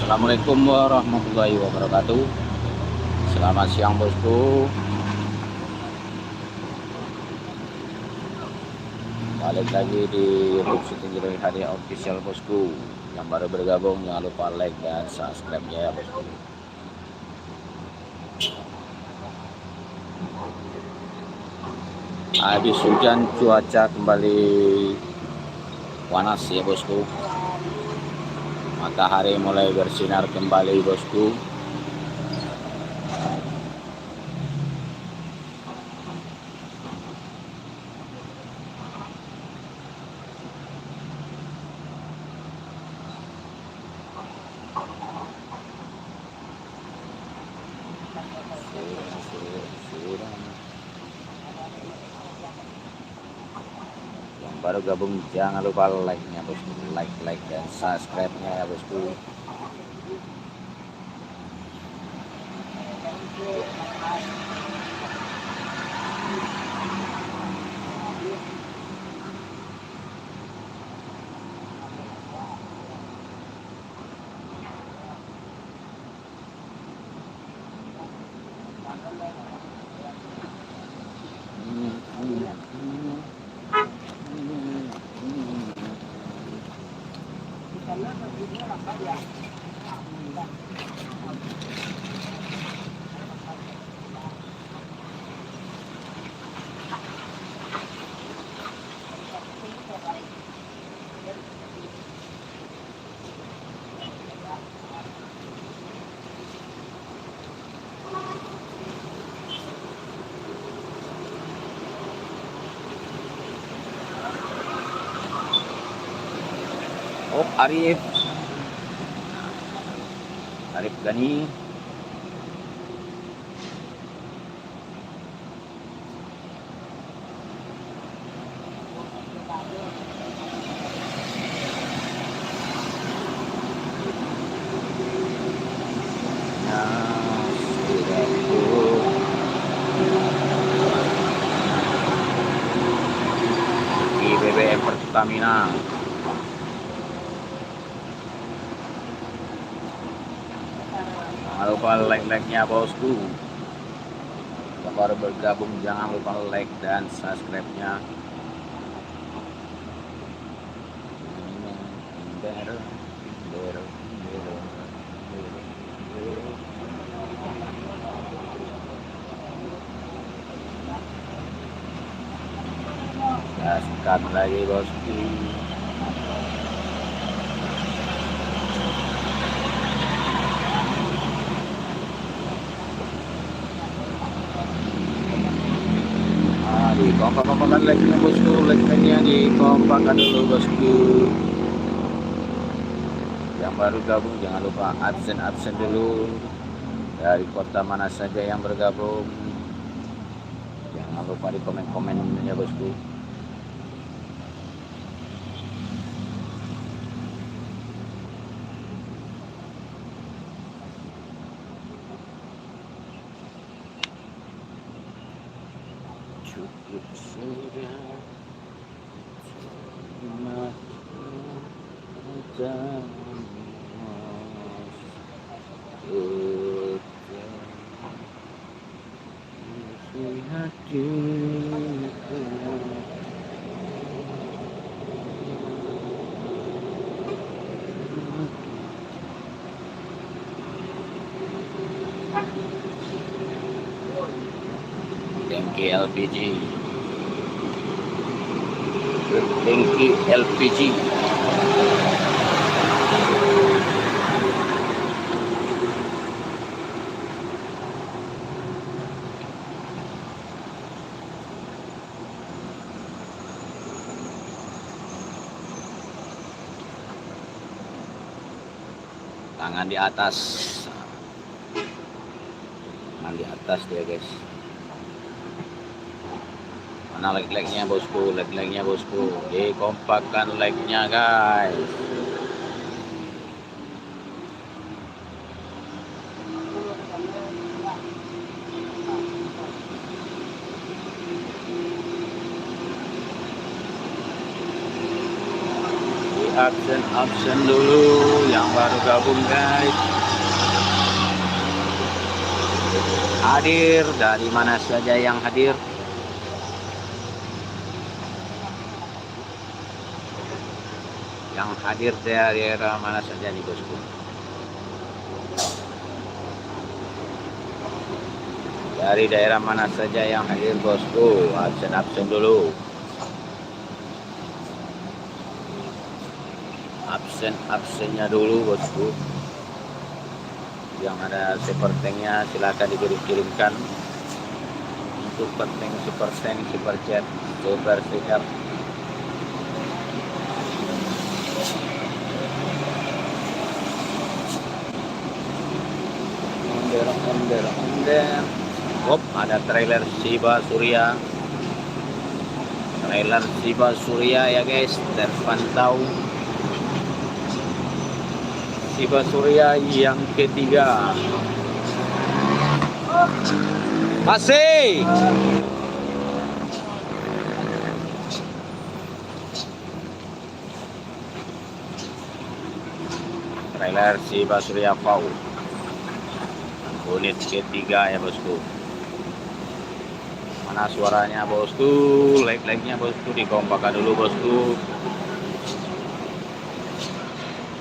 Assalamualaikum warahmatullahi wabarakatuh. Selamat siang bosku. Balik lagi di YouTube Siti Hadiah Official bosku. Yang baru bergabung jangan lupa like dan subscribe ya bosku. Habis hujan cuaca kembali panas ya bosku. Matahari mulai bersinar kembali bosku. Yang baru gabung jangan lupa like-nya bosku, like dan subscribe-nya ya bosku. Oh, Arif Gani. Di BBM Pertamina. Jangan lupa like-nya bosku. Yang baru bergabung jangan lupa like dan subscribe-nya. Gaskan lagi bosku. Kompak-kompakan like-nya bosku, like-nya dikompakkan dulu bosku. Yang baru gabung jangan lupa absen dulu. Dari kota mana saja yang bergabung, jangan lupa di komen-komen ya bosku. Cukup sudah Tangki LPG. Tangki LPG. Tangan di atas. Tangan di atas dia guys. Mana like-nya bosku, like-nya bosku. Dikompakkan like-nya guys. absen dulu yang baru gabung guys. Hadir dari mana saja yang hadir? Yang hadir dari daerah mana saja nih bosku? Dari daerah mana saja yang hadir bosku? Absen dulu. Absennya dulu bosku. Yang ada supertanknya silakan dikirimkan untuk supertank, super chat, super stiker. Onder. Hop, ada trailer Shiba Surya. Trailer Shiba Surya ya guys, terpantau. Shiba Surya yang ketiga. Masih. Trailer Shiba Surya Pau. Unit ketiga ya bosku. Mana suaranya bosku? Like-nya bosku, dikompakan dulu bosku.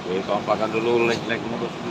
Dikompakan dulu like-nya bosku.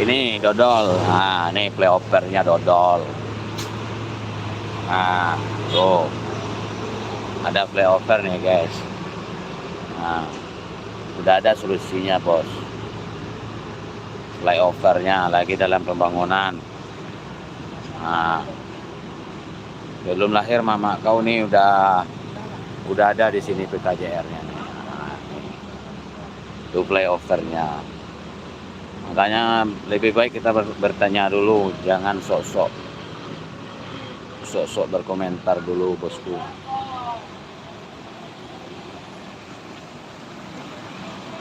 Ini dodol. Nah, ini playopernya dodol. Nah, tuh. Ada playoper nih, guys. Nah, udah ada solusinya, bos. Playopernya lagi dalam pembangunan. Nah, belum lahir mama kau nih udah ada di sini PKJR-nya. Nah, itu playopernya. Makanya lebih baik kita bertanya dulu, jangan sok-sok berkomentar dulu bosku.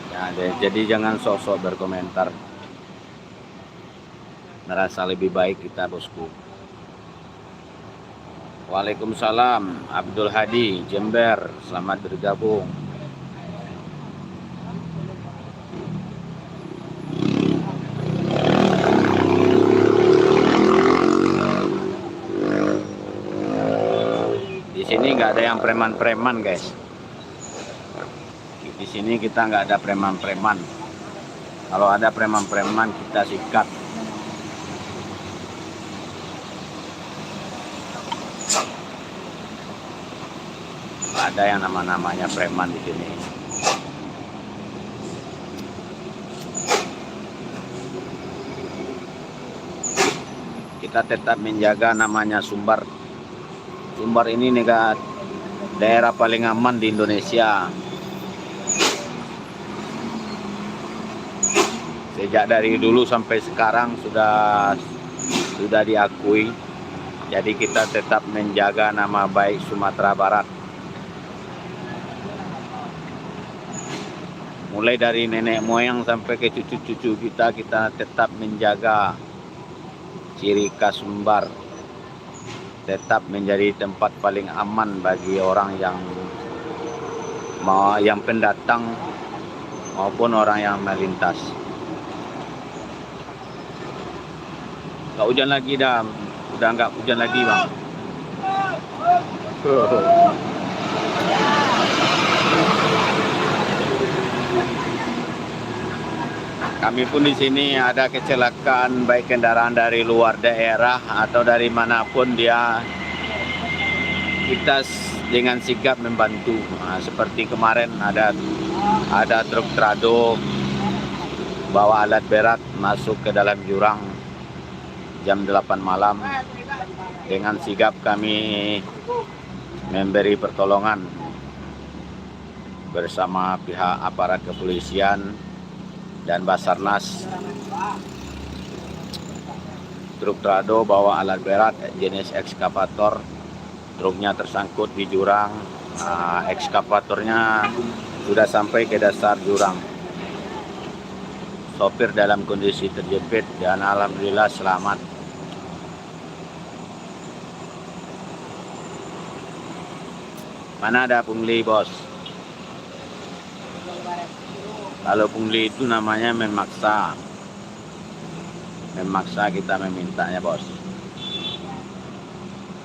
Ya, jadi jangan sok-sok berkomentar. Merasa lebih baik kita bosku. Waalaikumsalam Abdul Hadi Jember, selamat bergabung. Di sini nggak ada yang preman-preman guys. Di sini kita nggak ada preman-preman. Kalau ada preman-preman kita sikat. Nggak ada yang namanya preman di sini. Kita tetap menjaga namanya Sumbar. Sumbar ini daerah paling aman di Indonesia. Sejak dari dulu sampai sekarang sudah diakui. Jadi kita tetap menjaga nama baik Sumatera Barat. Mulai dari nenek moyang sampai ke cucu-cucu kita tetap menjaga ciri khas Sumbar. Tetap menjadi tempat paling aman bagi orang yang pendatang maupun orang yang melintas. Nggak hujan lagi dah, udah nggak hujan lagi bang. Kami pun di sini ada kecelakaan baik kendaraan dari luar daerah atau dari manapun kita dengan sigap membantu. Nah, seperti kemarin ada truk trado bawa alat berat masuk ke dalam jurang jam 8 malam. Dengan sigap kami memberi pertolongan bersama pihak aparat kepolisian dan Basarnas. Truk trado bawa alat berat jenis ekskavator. Truknya tersangkut di jurang. Ekskavatornya sudah sampai ke dasar jurang. Sopir dalam kondisi terjepit dan alhamdulillah selamat. Mana ada pungli, bos? Kalau pungli itu namanya memaksa. Memaksa kita memintanya, bos.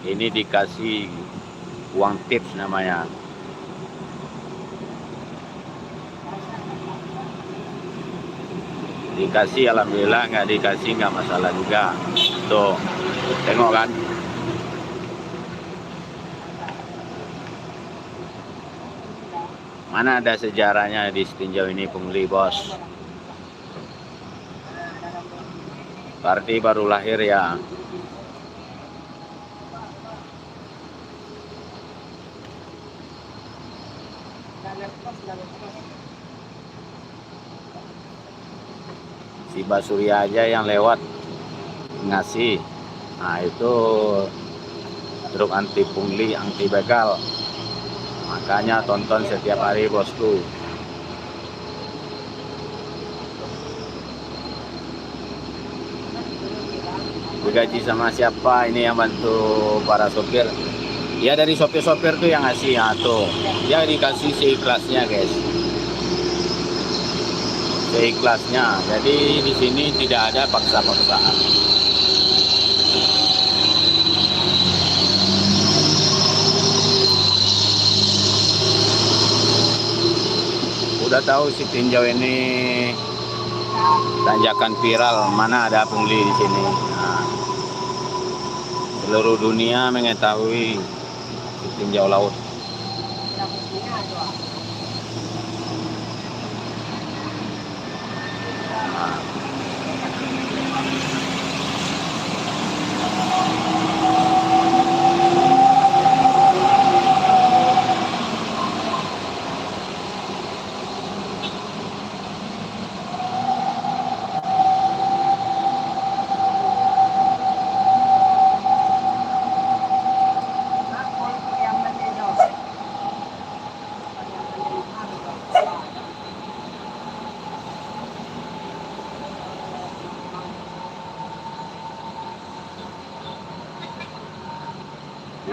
Ini dikasih uang tips namanya. Dikasih alhamdulillah, nggak dikasih nggak masalah juga. Tuh, tengok kan. Mana ada sejarahnya di tinjau ini pungli, bos. Berarti baru lahir ya. Si Basurya aja yang lewat ngasih. Nah itu truk anti pungli, anti begal. Makanya tonton setiap hari, bosku. Digaji sama siapa ini yang bantu para sopir? Ya dari sopir-sopir tuh yang ngasih. Ya tuh, dia dikasih seikhlasnya, guys. Seikhlasnya. Jadi di sini tidak ada paksa-paksaan. Udah tahu si tinjau ini tanjakan viral, mana ada pungli di sini. Nah, seluruh dunia mengetahui si tinjau laut. Nah,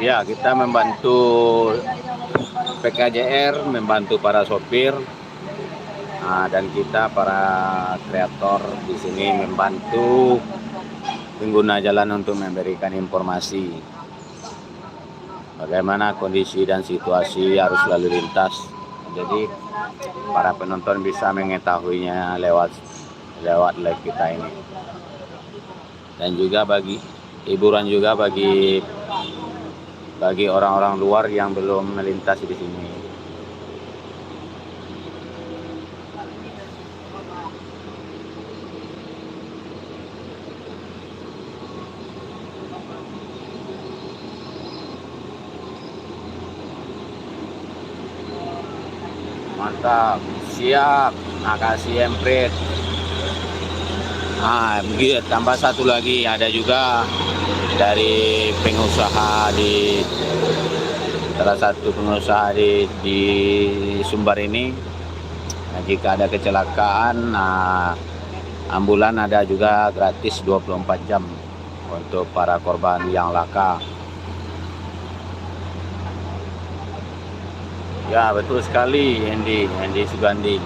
ya, kita membantu PKJR, membantu para sopir, dan kita para kreator di sini membantu pengguna jalan untuk memberikan informasi bagaimana kondisi dan situasi arus lalu lintas. Jadi para penonton bisa mengetahuinya lewat live kita ini. Dan juga bagi hiburan juga bagi orang-orang luar yang belum melintasi di sini. Mantap, siap, makasih Emprit. Begitu. Tambah satu lagi ada juga dari pengusaha di salah satu pengusaha di Sumbar ini. Nah, jika ada kecelakaan, ambulan ada juga gratis 24 jam untuk para korban yang laka. Ya, betul sekali, Hendy Sugandi.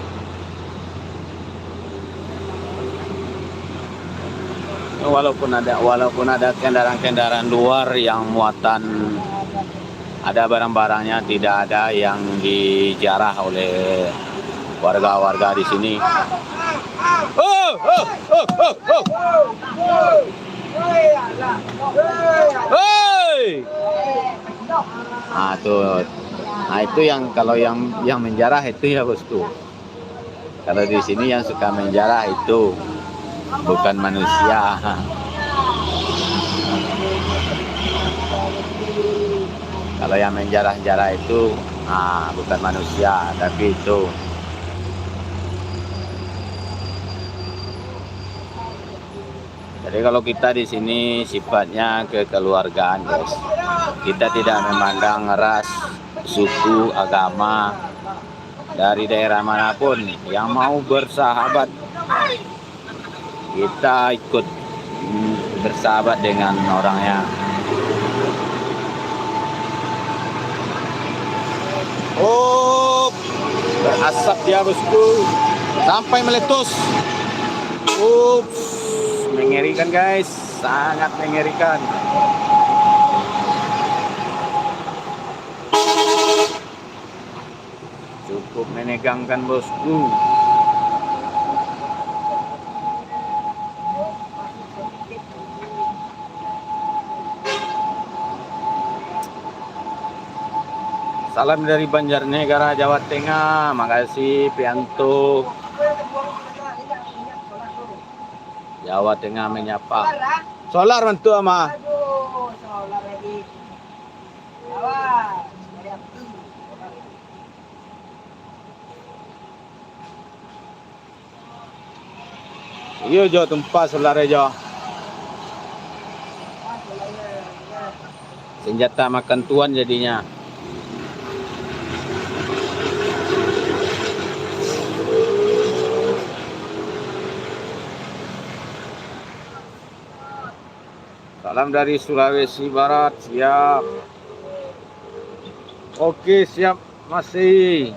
Walaupun ada kendaraan-kendaraan luar yang muatan ada barang-barangnya, tidak ada yang dijarah oleh warga-warga di sini. Itu yang kalau yang menjarah itu ya bosku. Kalau di sini yang suka menjarah itu bukan manusia. Kalau yang menjarah-jarah itu bukan manusia, tapi itu jadi kalau kita di sini sifatnya kekeluargaan, guys. Kita tidak memandang ras, suku, agama, dari daerah manapun yang mau bersahabat, kita ikut bersahabat dengan orangnya. Oh, berasap dia bosku, sampai meletus. Ups, mengerikan guys, sangat mengerikan. Cukup menegangkan bosku. Salam dari Banjarnegara, Jawa Tengah. Makasih Pianto. Jawa Tengah menyapa. Solar mantu ama. Aduh, solar lagi. Awas. Iya jo tempat solar jo. Senjata makan tuan jadinya. Salam dari Sulawesi Barat, siap. Oke, siap, masih.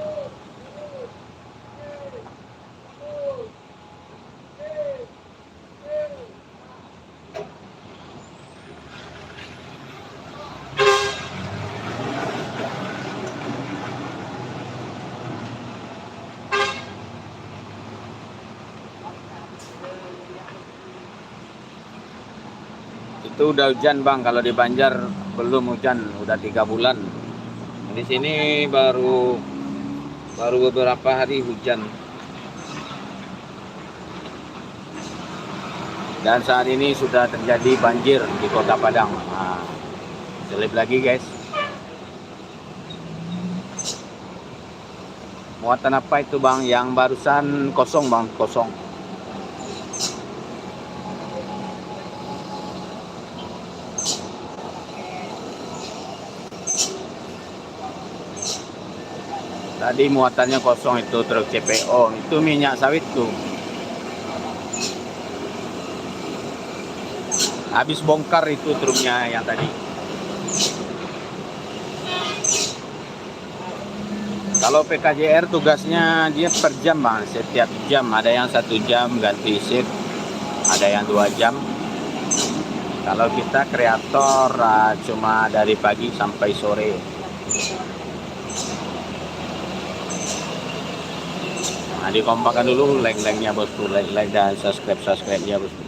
Itu udah hujan bang, kalau di Banjar belum hujan, udah 3 bulan. Di sini baru beberapa hari hujan. Dan saat ini sudah terjadi banjir di Kota Padang. Selip lagi guys. Muatan apa itu bang? Yang barusan kosong bang, kosong. Tadi muatannya kosong itu truk CPO, itu minyak sawit tuh. Habis bongkar itu truknya yang tadi. Kalau PKJR tugasnya dia per jam bang, setiap jam. Ada yang 1 jam ganti shift, ada yang 2 jam. Kalau kita kreator cuma dari pagi sampai sore. Nah, dikompakan dulu like-nya bosku, like dan subscribe-nya bosku.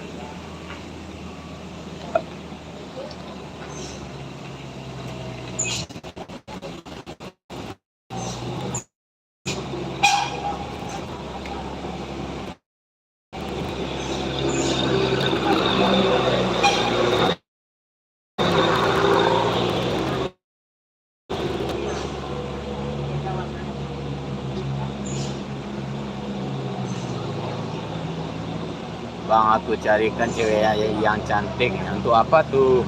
Bang, aku carikan cewek yang cantik. Untuk apa tuh?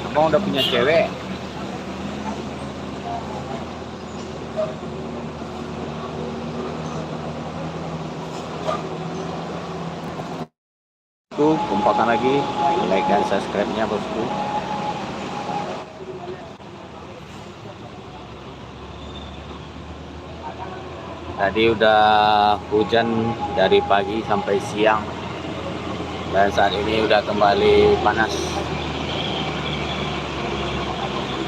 Abang udah punya cewek? Tuh, kompakan lagi. Like dan subscribe-nya, bosku. Tadi udah hujan dari pagi sampai siang. Dan saat ini udah kembali panas.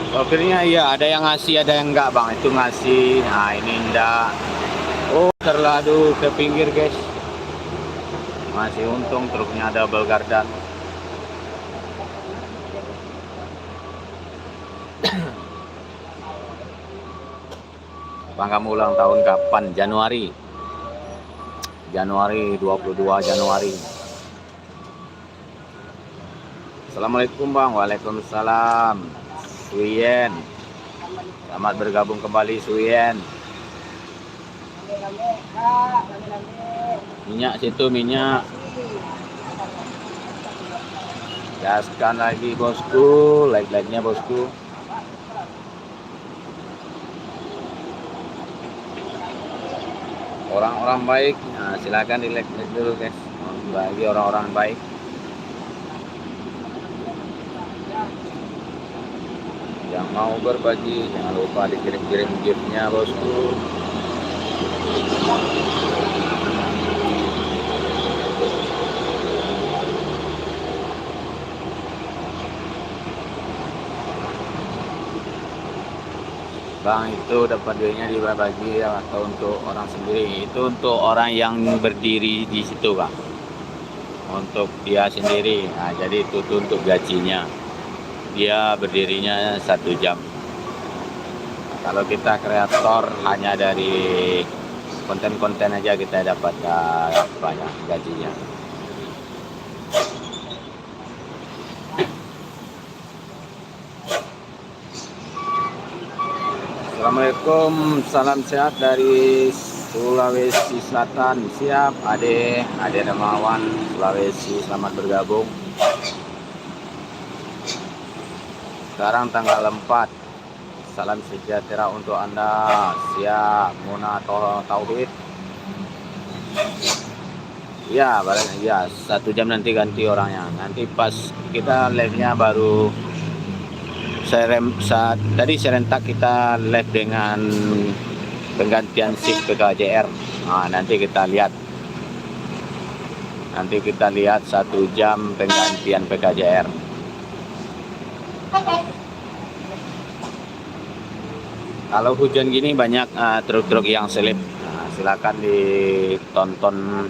Sopirnya iya, ada yang ngasih, ada yang enggak, Bang. Itu ngasih. Nah, ini enggak. Oh, terlalu ke pinggir, guys. Masih untung truknya double gardan. Bang, kamu ulang tahun kapan? Januari. Januari, 22 Januari. Assalamualaikum, Bang. Waalaikumsalam. Suyen. Selamat bergabung kembali, Suyen. Minyak situ, minyak. Gaskan lagi, bosku. Like-like-nya, bosku. Orang-orang baik, nah, silakan di like dulu, guys. Bagi orang-orang baik. Yang mau berbagi, jangan lupa dikirim-kirim gift-nya, bosku. Bang, itu dapat duitnya dibagi atau untuk orang sendiri? Itu untuk orang yang berdiri di situ, Bang. Untuk dia sendiri. Nah, jadi itu tuh untuk gajinya. Dia berdirinya 1 jam. Kalau kita kreator hanya dari konten-konten aja kita dapat banyak gajinya. Assalamualaikum, salam sehat dari Sulawesi Selatan. Siap, Ade Damawan, Sulawesi, selamat bergabung. Sekarang tanggal 4. Salam sejahtera untuk Anda. Siap, Muna Tauhid. Ya, ya, 1 jam nanti ganti orangnya. Nanti pas kita live-nya baru tadi serentak kita live dengan penggantian shift PKJR. Nah, nanti kita lihat. Nanti kita lihat 1 jam penggantian PKJR. Kalau hujan gini banyak truk-truk yang selip. Nah, silakan ditonton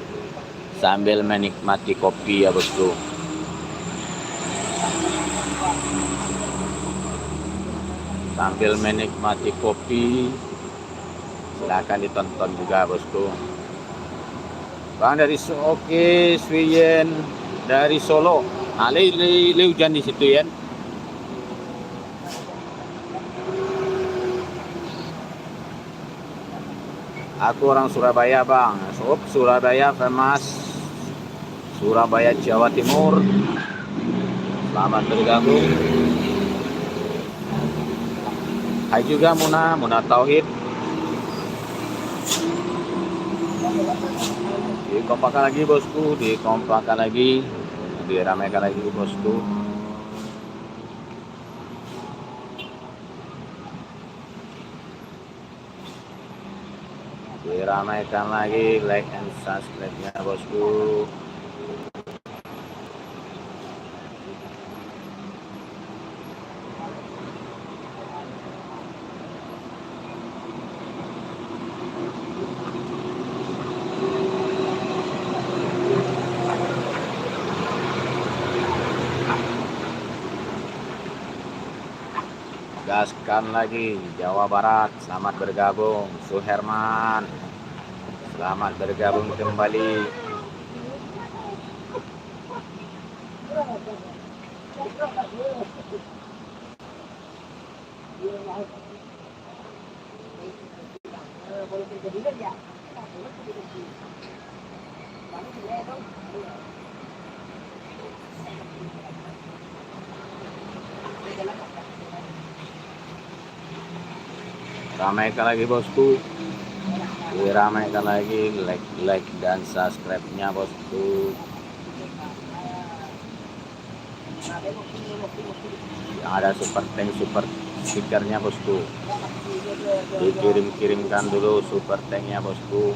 sambil menikmati kopi ya, bosku. Sambil menikmati kopi, silakan ditonton juga, bosku. Bang dari oke, Swiyen dari Solo. Nah, le hujan di situ ya. Aku orang Surabaya, Bang. Surabaya famous. Surabaya, Jawa Timur. Selamat bergabung. Hai juga Muna Tauhid. Dikompakan lagi, bosku. Dikompakan lagi. Diramaikan lagi, bosku. Diramaikan lagi, like and subscribe-nya, bosku. Gaskan lagi, Jawa Barat, selamat bergabung. Suherman, selamat bergabung kembali. Ramaikan lagi bosku. Ramaikan lagi like dan subscribe-nya bosku. Yang ada super thank super stikernya bosku. Dikirimkan dulu super tanknya bosku.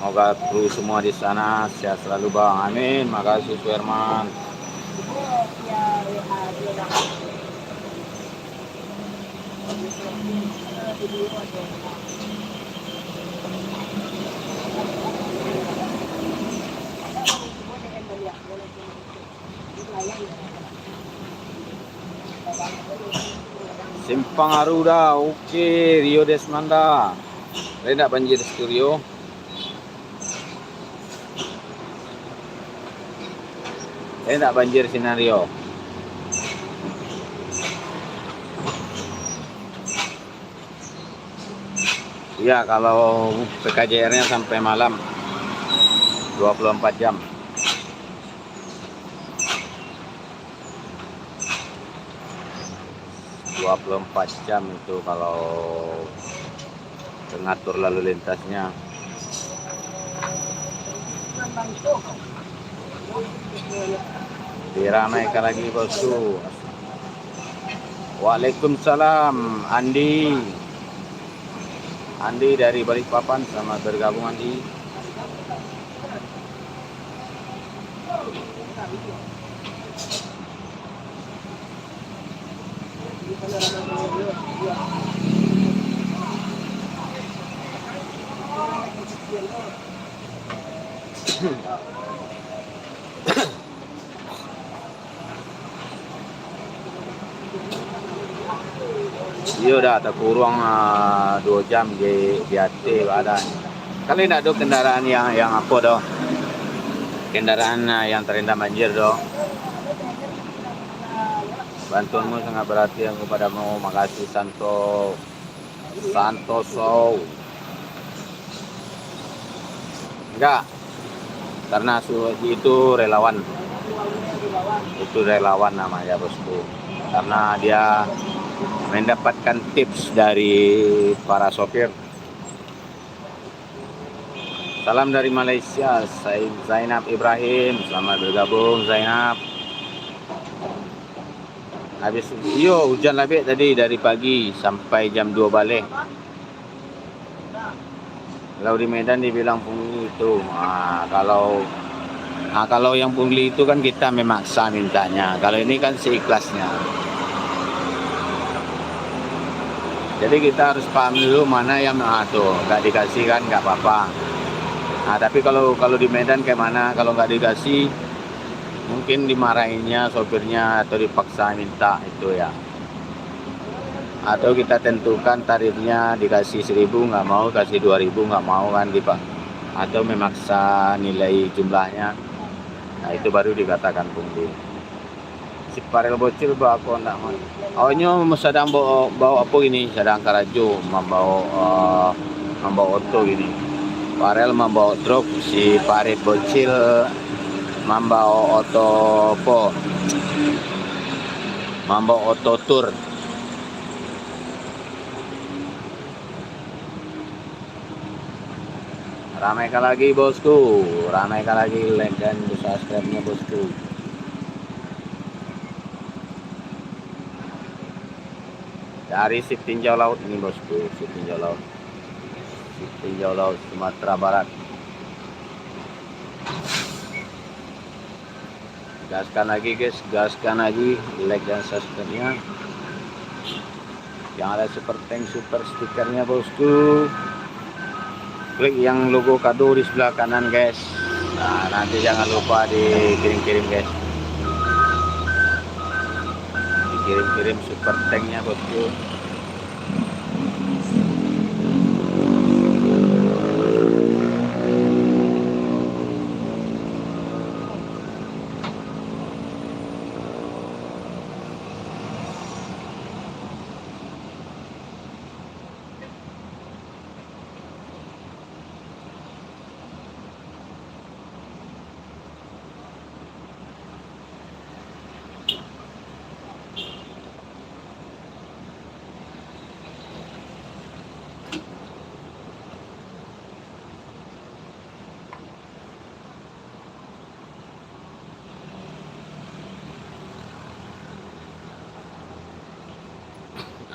Semoga kru semua di sana sehat selalu bang. Amin. Makasih Suherman. Simpang Aruda, oke. Rio Desmanda. Reda banjir studio. Tidak banjir sinario. Iya, kalau PKJR-nya sampai malam 24 jam. Jam itu kalau mengatur lalu lintasnya. Diramaikan lagi bosku. Waalaikumsalam Andi dari Balikpapan, selamat bergabung Andi. Iya udah terkurang 2 jam di hati badan. Kali nak ada kendaraan yang apa doh? Kendaraan yang terendam banjir doh. Bantuanmu sangat berarti kepadamu. Makasih Santoso. Enggak, karena itu relawan. Itu relawan namanya bosku. Karena dia mendapatkan tips dari para sopir. Salam dari Malaysia, Zainab Ibrahim. Selamat bergabung Zainab. Habis hujan labik tadi dari pagi sampai jam 2 balik. Kalau di Medan dibilang pungli itu. Kalau yang pungli itu kan kita memaksa mintanya. Kalau ini kan seikhlasnya. Jadi kita harus paham dulu mana yang nggak dikasih kan nggak apa-apa. Nah tapi kalau di Medan kayak mana, kalau nggak dikasih mungkin dimarahinnya sopirnya atau dipaksa minta itu ya. Atau kita tentukan tarifnya dikasih 1.000 nggak mau, kasih 2.000 nggak mau kan Pak. Atau memaksa nilai jumlahnya. Nah itu baru dikatakan pungli. Si Parel bocil bawa aku enggak mau. Awalnya sedang bawa apa ini? Sedang karajo membawa oto ini. Parel membawa truk, si Parel bocil membawa oto po. Membawa oto tur. Ramaikan lagi bosku, ramaikan lagi like dan subscribe-nya bosku. Dari Sip Tinjau Laut ini bosku, Sip Tinjau Laut Sumatera Barat. Gaskan lagi guys, gaskan lagi like dan subscribe-nya. yang ada super tank super stikernya bosku. Klik yang logo kado di sebelah kanan guys. Nah nanti jangan lupa dikirim-kirim guys, dikirim-kirim super tanknya bosku.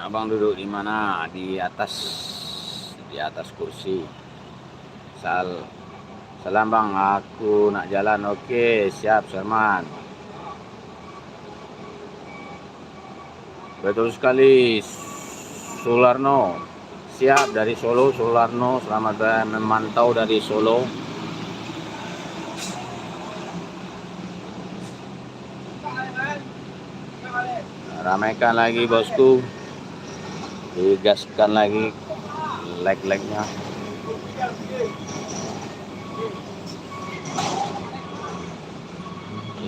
Abang duduk di mana? Di atas kursi. Salam bang, aku nak jalan. Oke, siap Sarman. Betul sekali, Sularno. Siap dari Solo, Sularno. Selamat memantau dari Solo. Ramaikan lagi bosku. Digaskan lagi leg-legnya.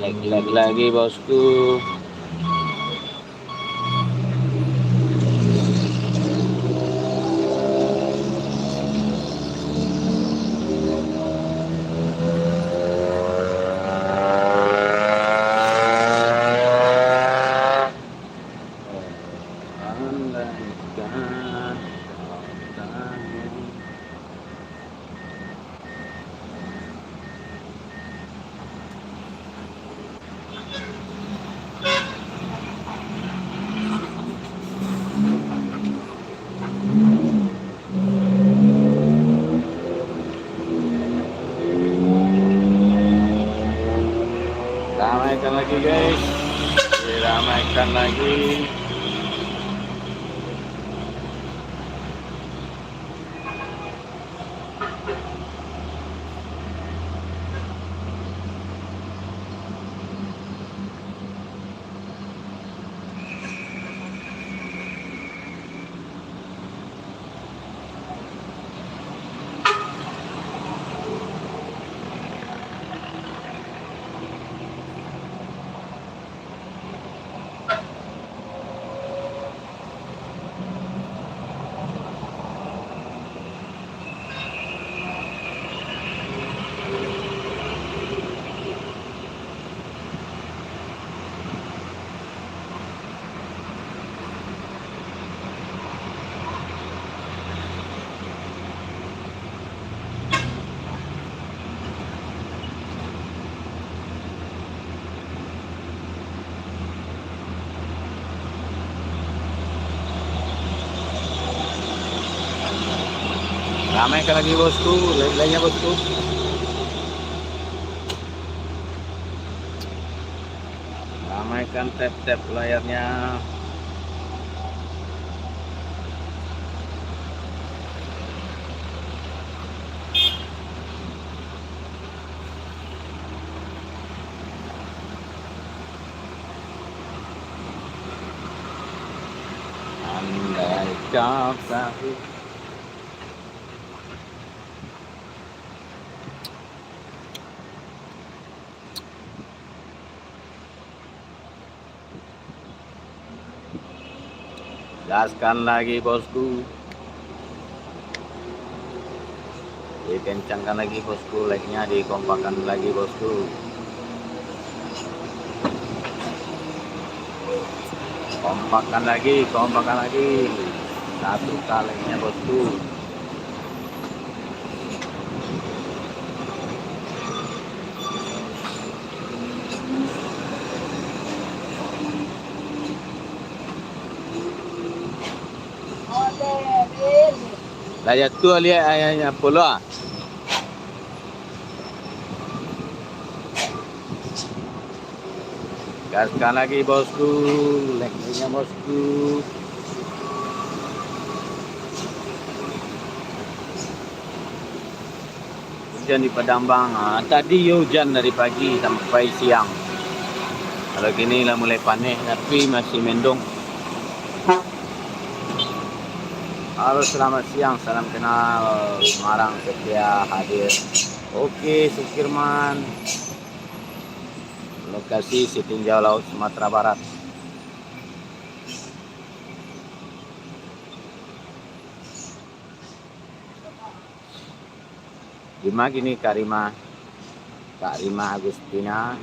Leg-leg lagi bosku. Ramaikan lagi guys, diramaikan lagi. Ramaikan lagi bosku, leg-legnya bosku. Ramaikan tap-tap layarnya. Andai kau tahu. Gaskan lagi bosku. Dikencangkan lagi bosku, like-nya dikompakan lagi bosku. Kompakan lagi. Satu kalinya bosku. Dah tu lihat ayahnya pula. Gaskan lagi bosku, leg-nya bosku. hujan di Padambang. Tadi hujan dari pagi sampai siang. Kalau gini lah mulai panen, tapi masih mendung. Halo, selamat siang, salam kenal. Semarang setia hadir. Oke, Sukirman. Lokasi Sitinjau Laut, Sumatera Barat. Gimana gini Kak Rima Agustina.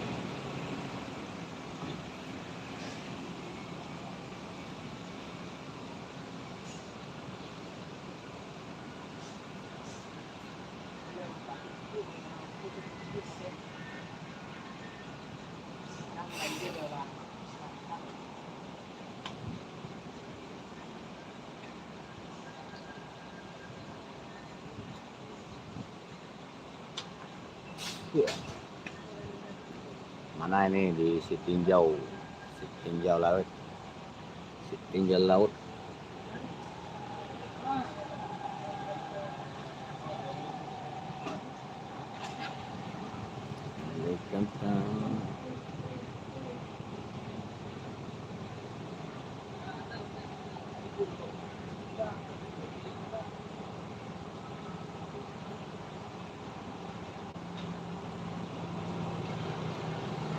Mana ini di Sitinjau Laut. Sitinjau Laut.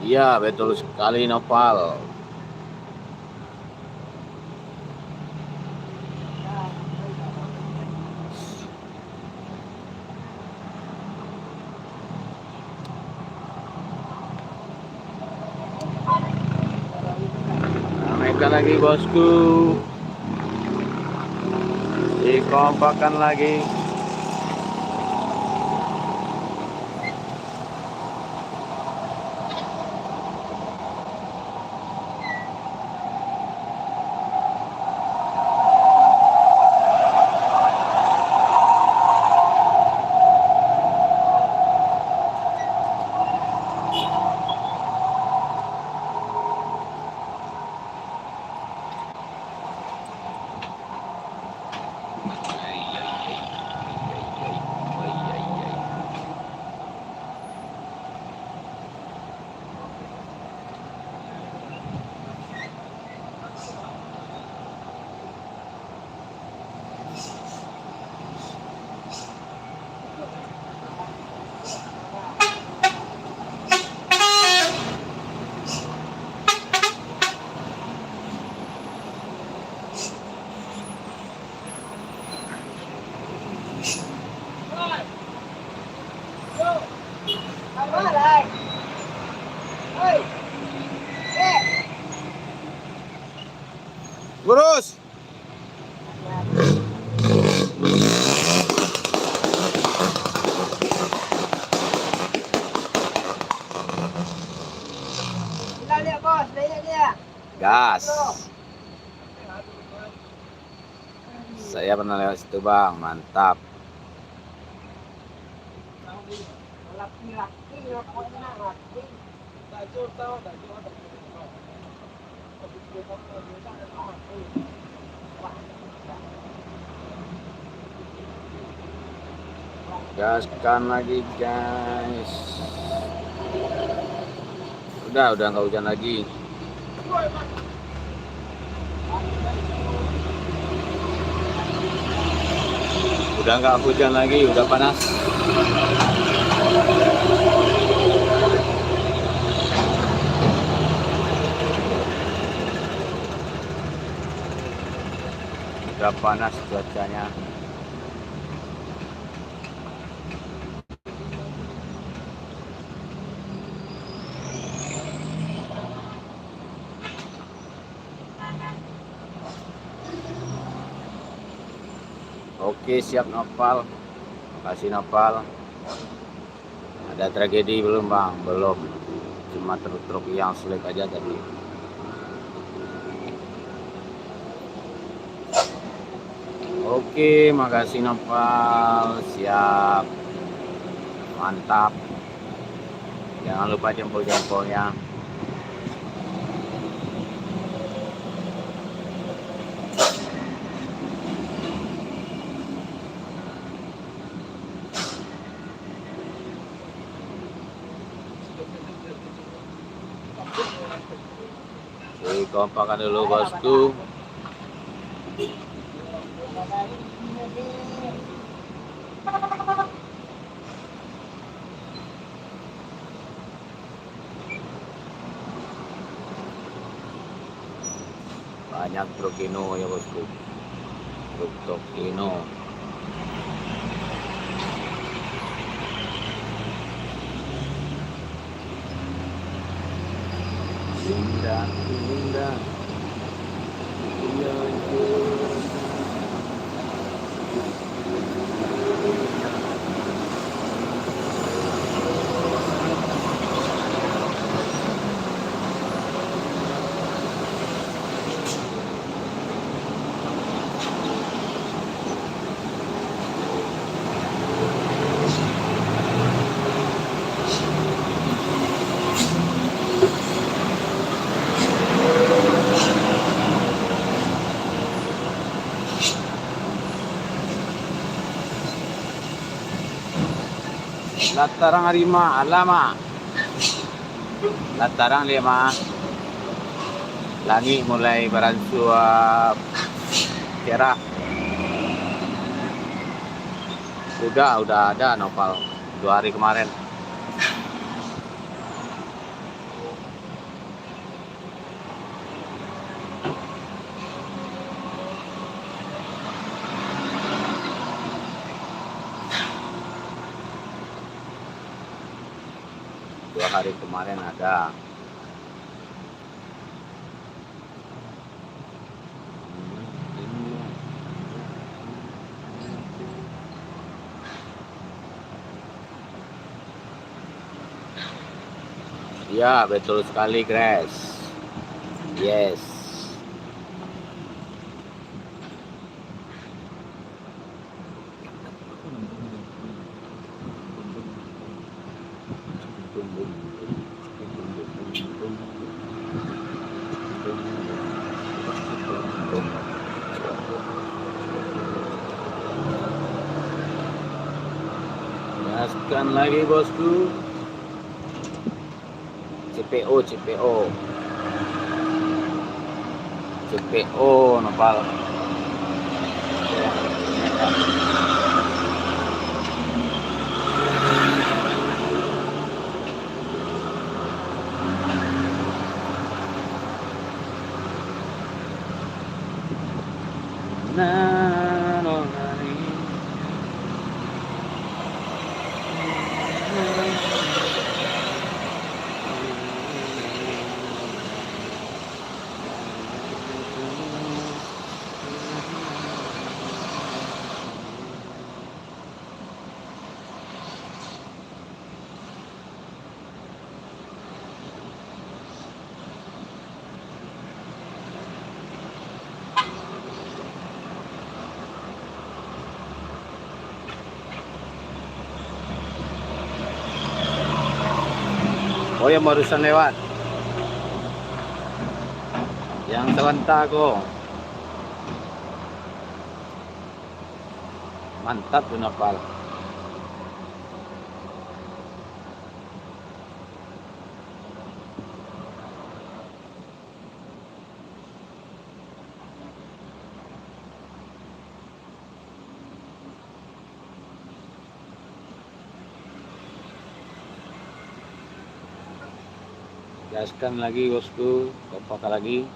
Iya, betul sekali Nopal. Ramaikan lagi bosku. Dikompakan lagi. Lurus. Lihat bos, lihat dia. Gas. Saya pernah lewat situ bang, mantap. Laki-laki, pokoknya laki. Gaskan lagi guys. Udah nggak hujan lagi. Udah nggak hujan lagi, udah panas. Udah panas cuacanya. Oke, siap Nopal. Makasih Nopal. Ada tragedi belum bang? Belum. Cuma truk-truk yang sulit aja tadi. Oke, makasih Nopal. Siap. Mantap. Jangan lupa jempol-jempolnya. Kompakan dulu bosku. Banyak truk Hino ya bosku. Truk Hino. Indah, indah. Latarang Arima, alama. Latarang 5. Langit mulai beransur cerah. Udah ada nopal 2 hari kemarin. Dua hari kemarin ada. Ya, betul sekali, Grace. Yes. Gaskan lagi bosku. CPO nopal. Oh, yang barusan lewat. Yang sebentar kok. Mantap tuh nopal. Gaskan lagi bosku, kompak lagi.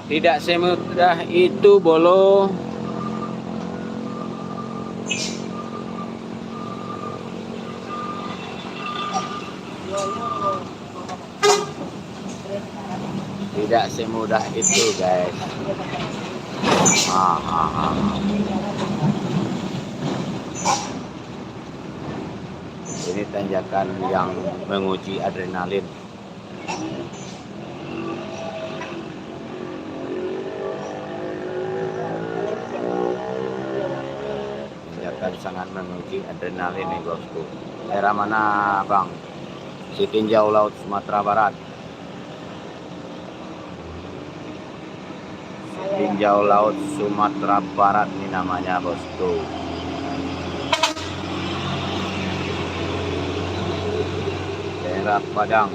Tidak semudah itu, Bolo. Tidak semudah itu, guys. Ini tanjakan yang menguji adrenalin. Tanjakan sangat menguji adrenalin nih bosku. Daerah mana bang? Sitinjau Laut Sumatera Barat. Sitinjau Laut Sumatera Barat ini namanya bosku. Daerah Padang.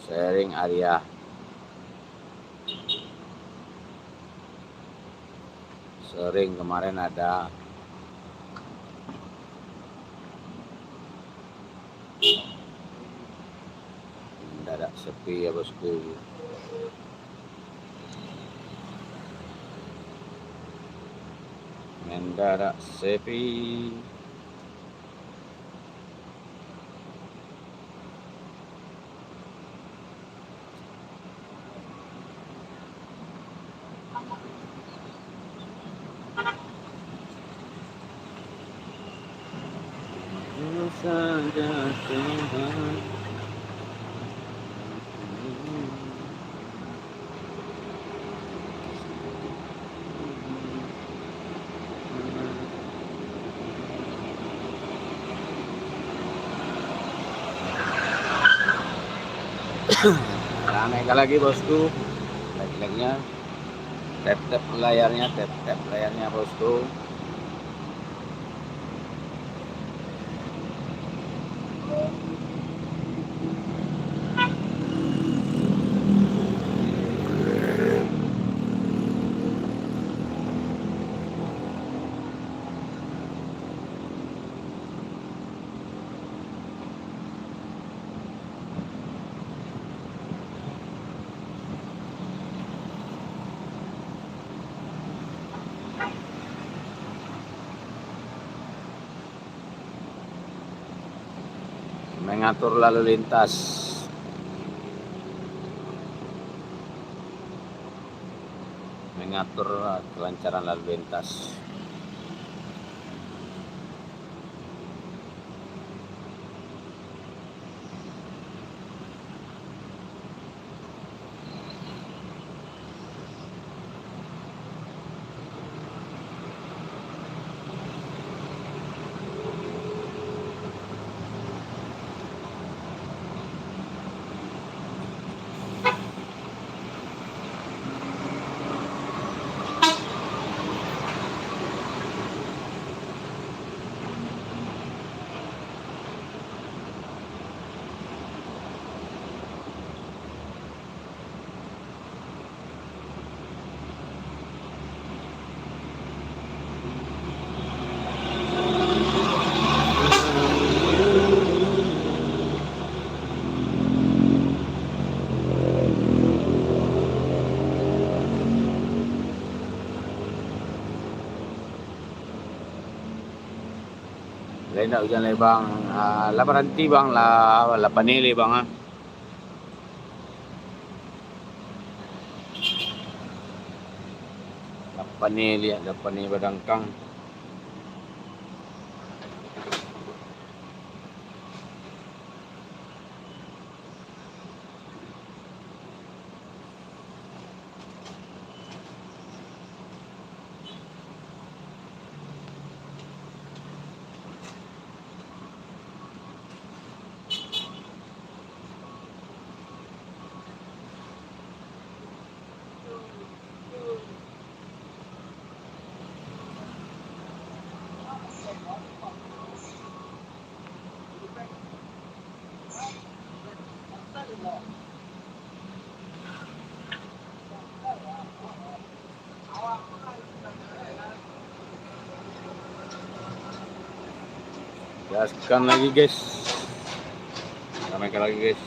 Sharing area. Sering kemarin ada mendadak sepi ya bosku. Mendadak sepi. Saja Tuhan. Ramai lagi bosku. Like-like-nya, tap-tap layarnya bosku. Mengatur lalu lintas. Mengatur kelancaran lalu lintas. Lain nak hujan lagi bang. Lah berhenti bang lah panili bang ah. Lah panili badangkang. Gaskan lagi guys. Ramaikan lagi guys.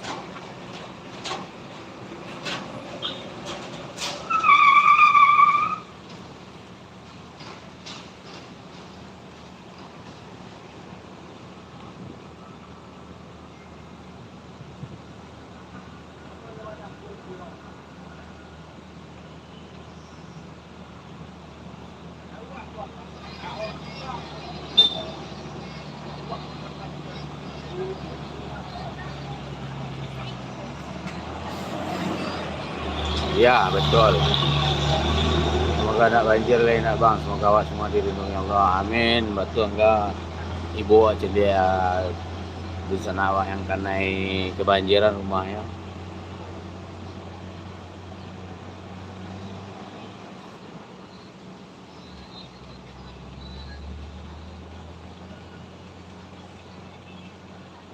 Ya betul. Semoga tidak banjir lain nak bang. Semoga awak semua dilindungi Allah. Amin. Betul enggak? Ibu aja dia di sana awak yang kena kebanjiran rumahnya.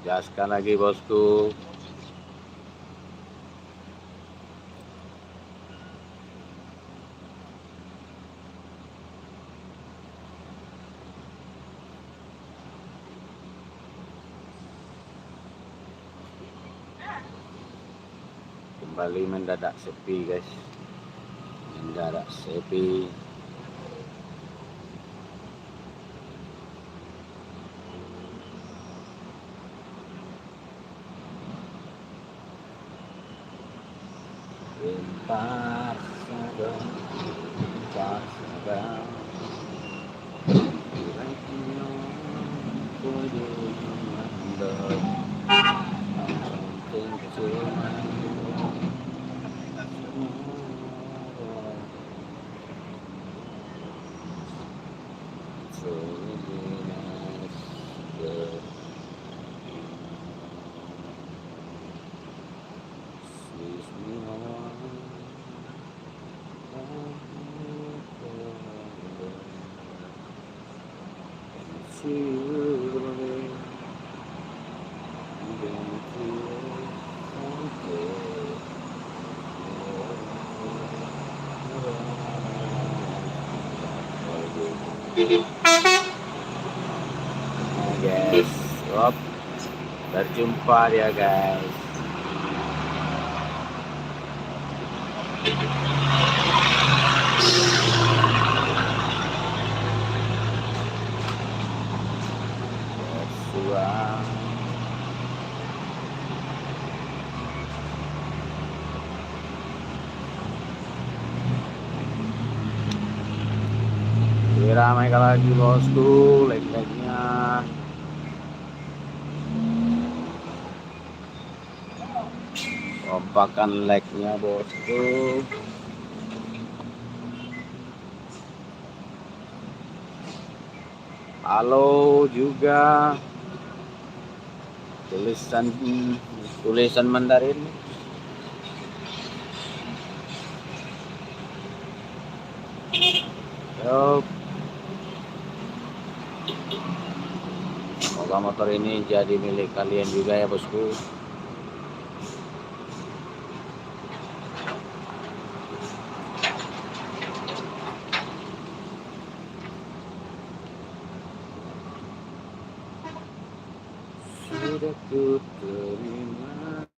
Gaskan lagi bosku. Kembali mendadak sepi guys. Mendadak sepi. Empat sadar, empat sadar. Kira-kira kudu mandor. Something to guys, op, berjumpa dia guys. Bersuang. Diramaikan lagi bosku, like-like-nya. Kompakan like-nya bosku. Halo juga. Tulisan Mandarin. Yup. Semoga motor ini jadi milik kalian juga ya bosku. Sudah ku terima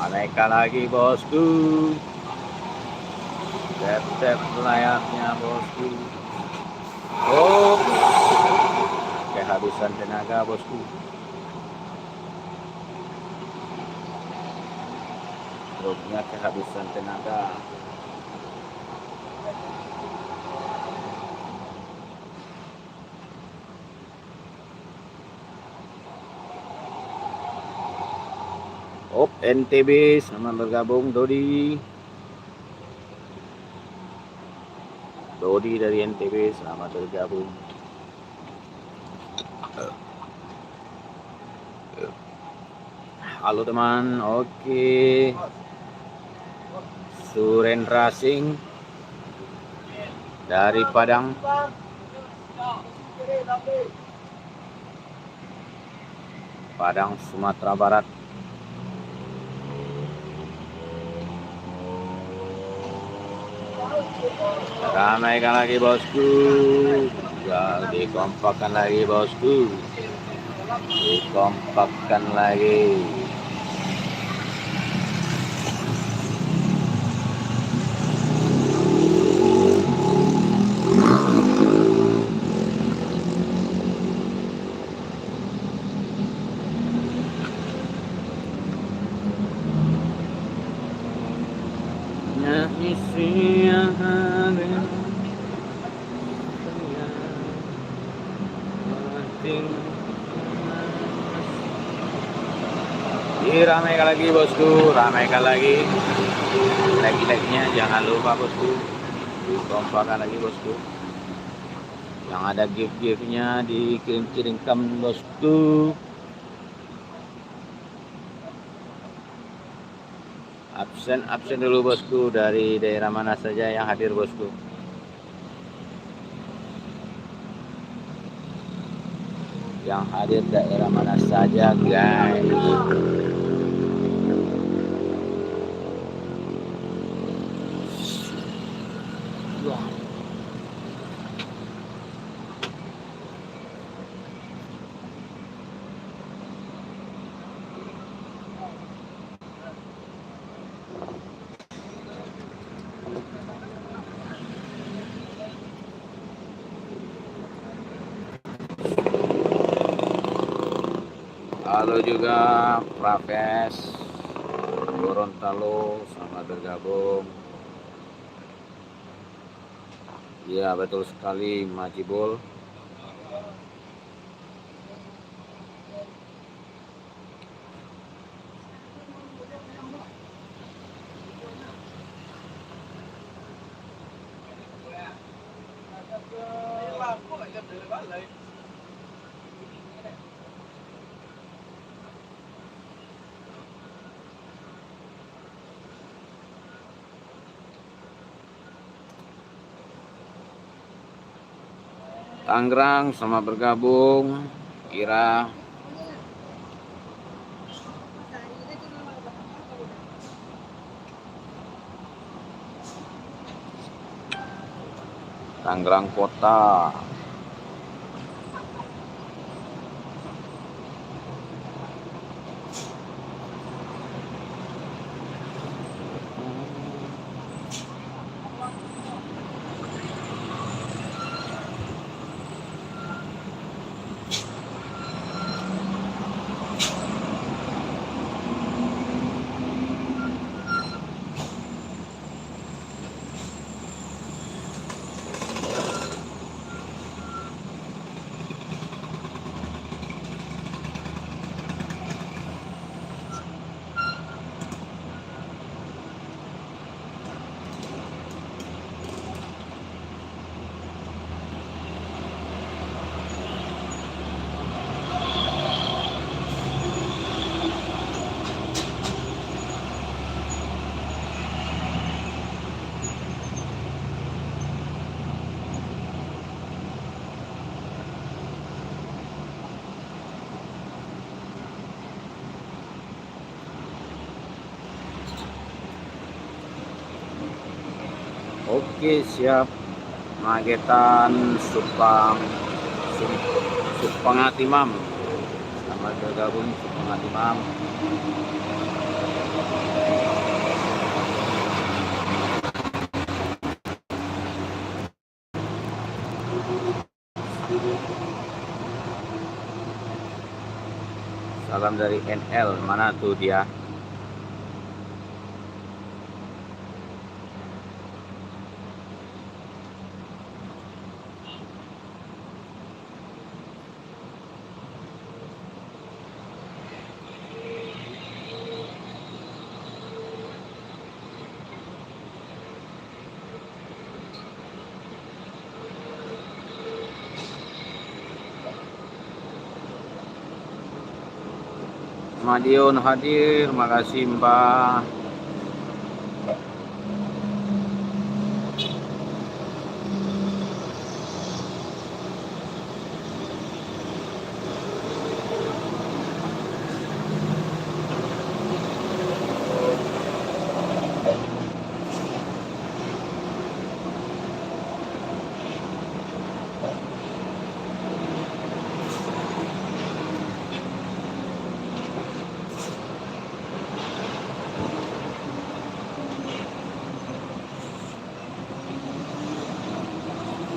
Aneka lagi bosku. Tep-tep layaknya bosku. Oh, kehabisan tenaga bosku. Truknya kehabisan tenaga. Oh, NTB, selamat bergabung Dodi. Dodi dari NTB, selamat bergabung. Halo teman, oke. Surendra Singh dari Padang. Padang, Sumatera Barat. Ramaikan lagi bosku. Ya, dikompakkan lagi bosku. Dikompakkan lagi. Nah, isi yang ada. Ramaikan lagi bosku, ramaikan lagi. Like-nya jangan lupa bosku. Dikompakkan lagi bosku. Yang ada gift-giftnya dikirim-kirimkan bosku. Absen dulu bosku, dari daerah mana saja yang hadir bosku. Yang hadir daerah mana saja guys. Halo juga Praves Gorontalo, selamat bergabung. Ya betul sekali Majibul. Tangerang, selamat bergabung. Ira. Tangerang Kota. Oke siap. Magetan Supangatimam. Selamat bergabung Supangatimam. Salam dari NL, mana tuh dia? Madiun hadir, makasih Mbak.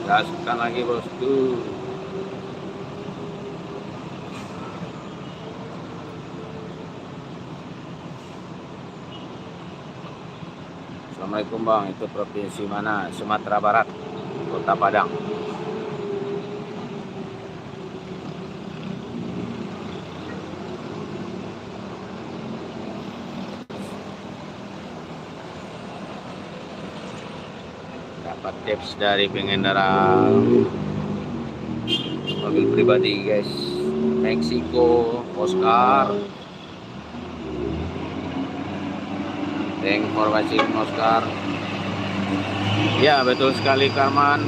Gaskan lagi bosku. Assalamualaikum Bang, itu provinsi mana? Sumatera Barat, Kota Padang. Dapat tips dari pengendara mobil pribadi guys. Meksiko, Oscar. Thank for watching Oscar. Ya betul sekali Karman.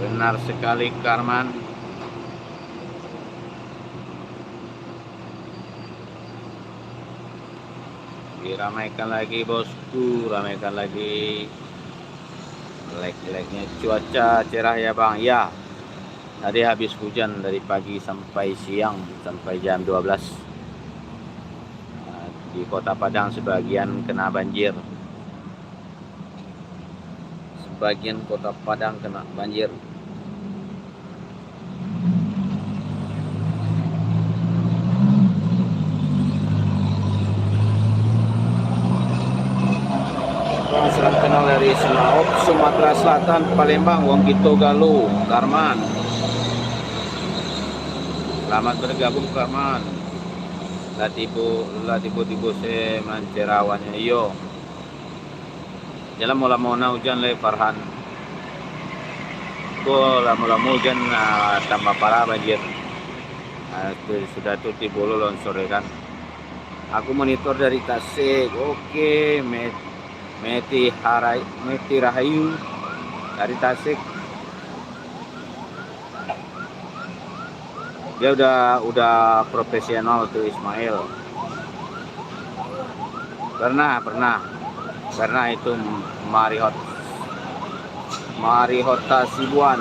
Benar sekali Karman. Diramaikan lagi bosku, ramaikan lagi. Like-like-nya cuaca cerah ya Bang. Ya. Tadi habis hujan dari pagi sampai siang sampai jam 12. Di Kota Padang sebagian kena banjir. Sebagian Kota Padang kena banjir. Salam kenal dari Senaop, Sumatera Selatan, Palembang, Wongkito Galuh, Karman. Selamat bergabung Karman. Latibo se mancerawannya iyo. Jalan mula-mula hujan le Farhan. Mula hujan tambah parah banjir. Sudah tuh tibolo longsor kan. Aku monitor dari Tasik. Oke, Meti Rahayu dari Tasik. Dia udah profesional tuh Ismail. Pernah itu Marihota Sibuan.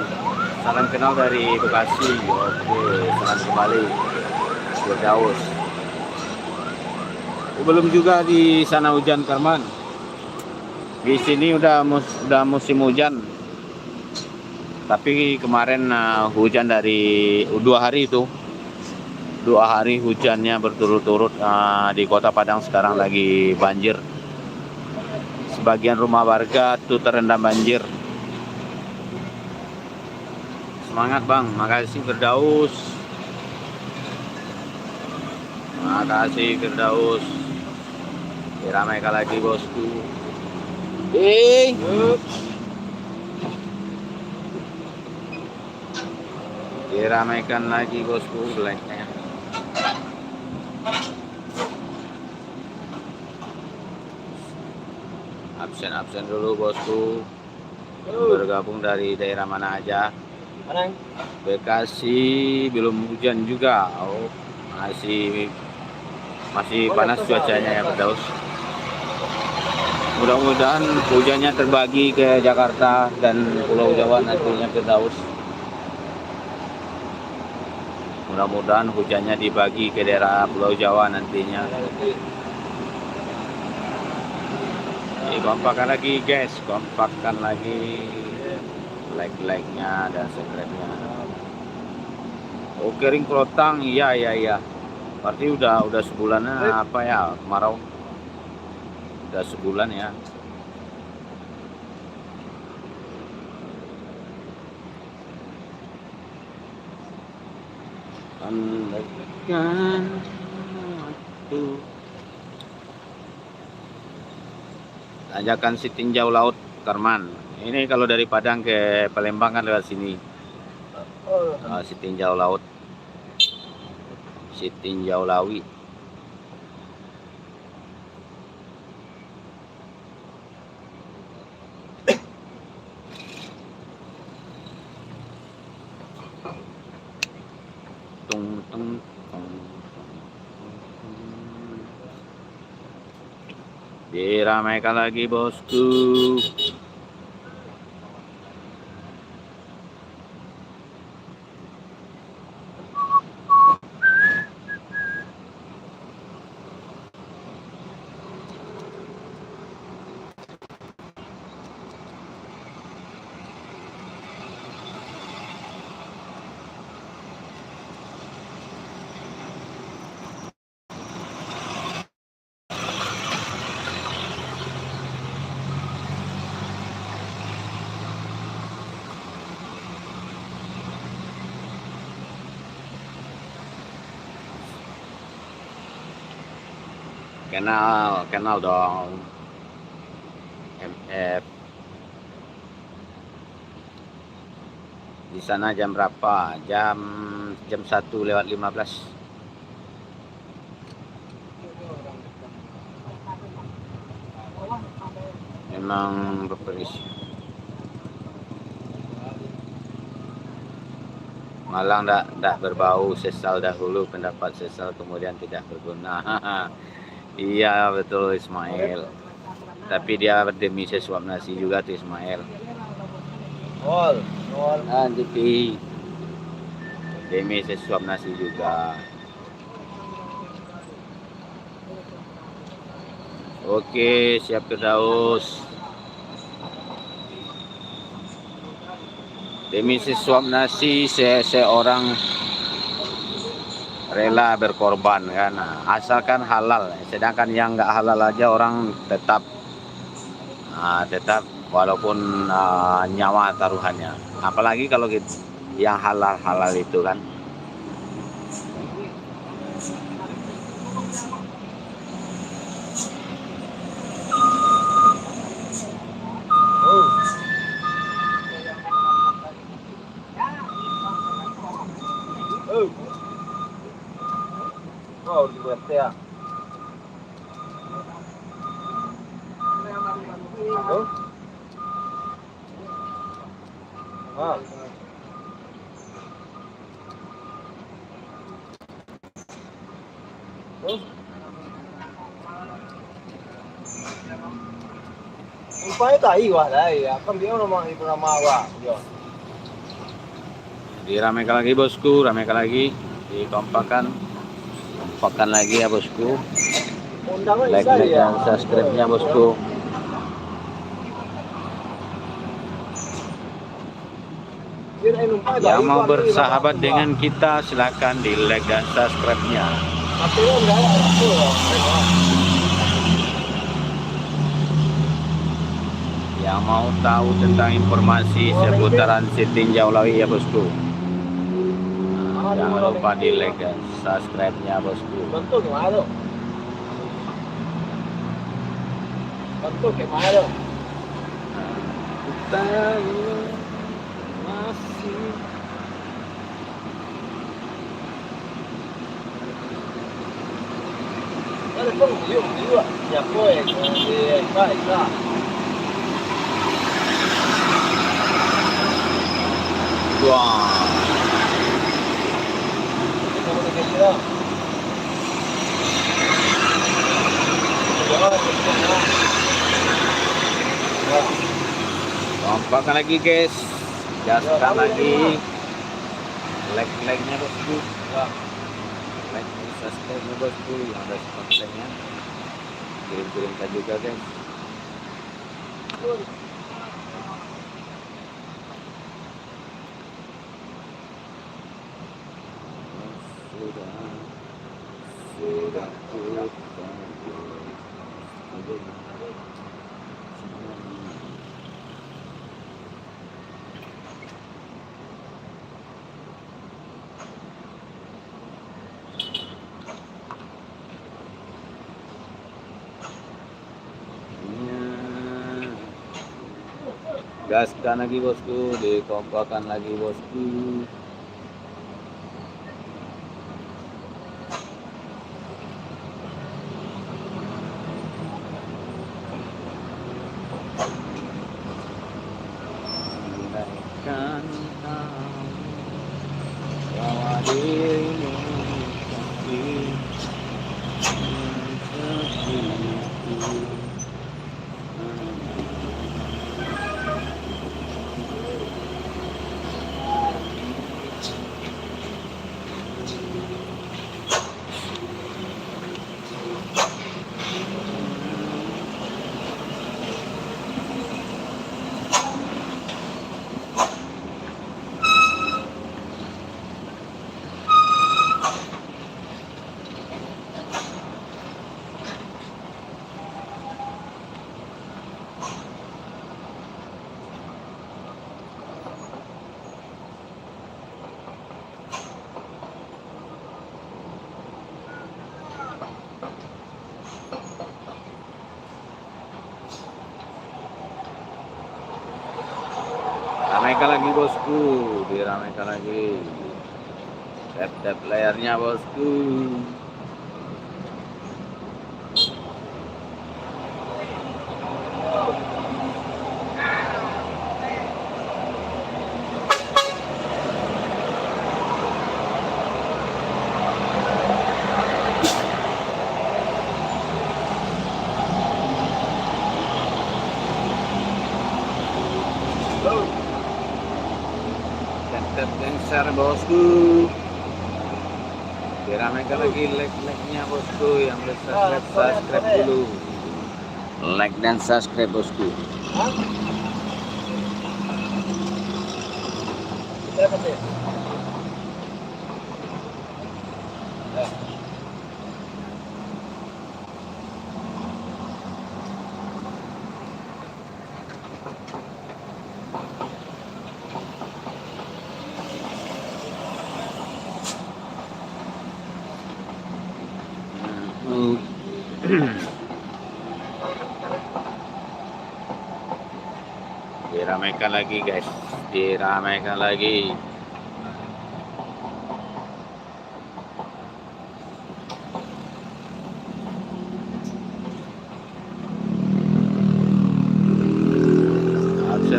Salam kenal dari Bekasi. Oke, salam kembali. Firdaus. Belum juga di sana hujan Karman. Di sini udah musim hujan. Tapi kemarin hujan dari 2 hari itu. 2 hari hujannya berturut-turut di Kota Padang sekarang lagi banjir. Sebagian rumah warga tuh terendam banjir. Semangat Bang, makasih Firdaus. Makasih Firdaus. Diramaikan lagi bosku. Diramaikan lagi bosku like-nya. Absen dulu bosku. Bergabung dari daerah mana aja? Bekasi belum hujan juga. Oh, masih panas cuacanya ya Firdaus. Mudah-mudahan hujannya terbagi ke Jakarta dan Pulau Jawa nantinya Firdaus. Mudah-mudahan hujannya dibagi ke daerah Pulau Jawa nantinya. Kompakkan lagi guys, kompakkan lagi like-nya dan subscribe-nya. Oh kering kelotang, iya. Berarti udah sebulan apa ya kemarau? Udah sebulan ya. Andaikan waktu. Tanjakan Sitinjau Laut Karman. Ini kalau dari Padang ke Palembang kan lewat sini. Sitinjau Laut. Sitinjau Lawi. Tung tung tung. Diramaikan lagi bosku. Kenal dong. MF. Di sana jam berapa? Jam 1:15. Memang berperisi. Malang tak berbau, sesal dahulu, pendapat sesal kemudian tidak berguna. Iya betul Ismail. Tapi dia demi sesuap nasi juga tuh Ismail. Jadi demi sesuap nasi juga. Oke, siap Firdaus. Demi sesuap nasi seorang rela berkorban kan, asalkan halal. Sedangkan yang nggak halal aja orang tetap walaupun nyawa taruhannya. Apalagi kalau gitu, yang halal itu kan. Oh, di BT ya. Oh. Ah. Oh. Upaya tahu lah ya, kan dia nama ibu nama wa. Diramaikan lagi bosku, ramaikan lagi, dikompakan lagi ya bosku. Like dan subscribe-nya bosku. Yang mau bersahabat dengan kita silakan di like dan subscribe-nya. Yang mau tahu tentang informasi seputaran Sitinjau Lawi ya bosku, jangan lupa di like dan subscribe-nya bosku. Bentuk gimana? Bentuk gimana? Kita masih Ada pun juga ya boy di Baisa. wah. Kompakkan lagi guys, gaskan lagi, like-nya bosku, like dan subscribe-nya bosku, yang ada kontennya kirim-kirimkan juga guys. Gaskan lagi bosku, dikompakan lagi bosku. Andaikan tahu bahwa dirimu cantik seperti itu. Ramaikan lagi bosku, diramaikan lagi. Tap-tap layarnya bosku. Tap-tap dan share bosku. Diramaikan lagi like-like-nya bosku, yang belum subscribe dulu. Like dan subscribe bosku. Berapa sih? Diramaikan lagi guys, diramaikan lagi.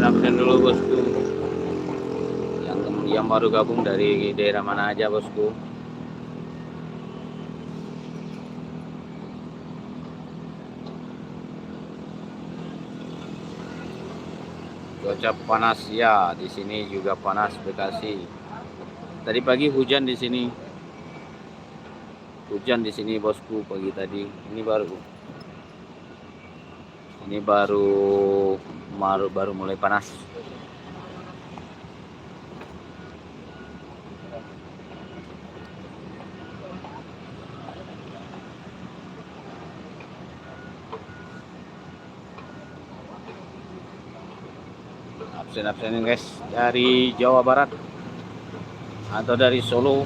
Absen dulu bosku. Yang baru gabung dari daerah mana aja bosku? Cuaca panas ya, di sini juga panas Bekasi. Tadi pagi hujan di sini. Hujan di sini bosku pagi tadi. Ini baru mulai panas. Absen guys, dari Jawa Barat atau dari Solo.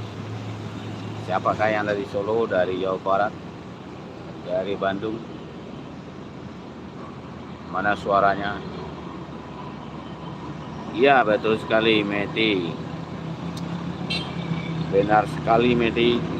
Siapakah yang dari Solo, dari Jawa Barat, dari Bandung? Mana suaranya? Iya betul sekali Meti. Benar sekali Meti.